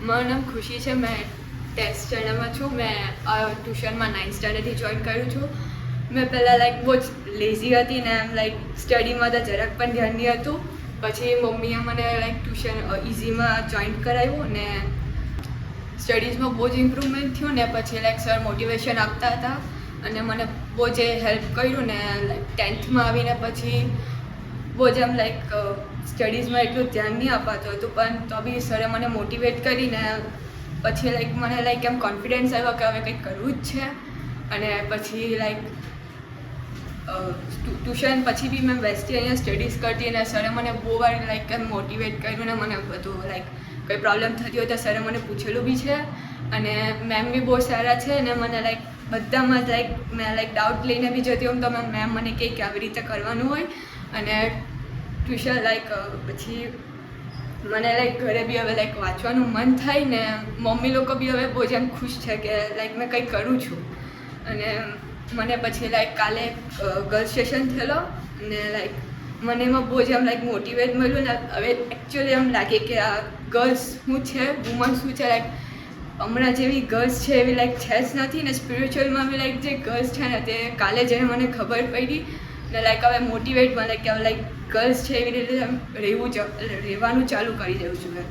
મારું નામ ખુશી છે. મેં 10th સ્ટેન્ડર્ડમાં છું. મેં ટ્યુશનમાં 9th સ્ટેન્ડર્ડથી જોઈન કર્યું છું. મેં પહેલાં બહુ જ લેઝી હતી ને એમ સ્ટડીમાં તો જરાક પણ ધ્યાન નહીં હતું. પછી મમ્મીએ મને ટ્યુશન ઇઝીમાં જોઈન કરાવ્યું ને સ્ટડીઝમાં બહુ જ ઇમ્પ્રુવમેન્ટ થયું ને પછી સર મોટિવેશન આપતા હતા અને મને બહુ જ હેલ્પ કર્યું ને 10thમાં આવીને પછી બહુ જ એમ સ્ટડીઝમાં એટલું ધ્યાન નહીં અપાતું હતું પણ તો બી સરે મને મોટિવેટ કરીને પછી મને એમ કોન્ફિડન્સ આવ્યો કે હવે કંઈક કરવું જ છે. અને પછી ટ્યુશન પછી બી મેં બેસતી અહીંયા સ્ટડીઝ કરતી અને સરે મને બહુ વાર એમ મોટિવેટ કર્યું ને મને બધું કોઈ પ્રોબ્લેમ થતી હોય તો સરે મને પૂછેલું બી છે. અને મેમ બી બહુ સારા છે અને મને બધામાં જ મેં ડાઉટ લઈને બી જતી હોઉં તો મેમ મને કહે કે આવી રીતે કરવાનું હોય. અને ટ્યુશન પછી મને ઘરે બી હવે વાંચવાનું મન થાય ને મમ્મી લોકો બી હવે બહુ જ એમ ખુશ છે કે મેં કંઈક કરું છું. અને મને પછી કાલે ગર્લ્સ સેશન થયેલો ને મને એમાં બહુ જ એમ મોટિવેટ મળ્યું ને હવે એકચ્યુઅલી એમ લાગે કે આ ગર્લ્સ શું છે, વુમન શું છે, હમણાં જેવી ગર્લ્સ છે એવી છે જ નથી ને સ્પિરિચ્યુઅલમાં બી જે ગર્લ્સ છે ને તે કાલે જઈને મને ખબર પડી ને હવે મોટિવેટ મળે કે હવે ગર્લ્સ છે એવી રીતે રહેવાનું ચાલુ કરી દઉં છું મેં.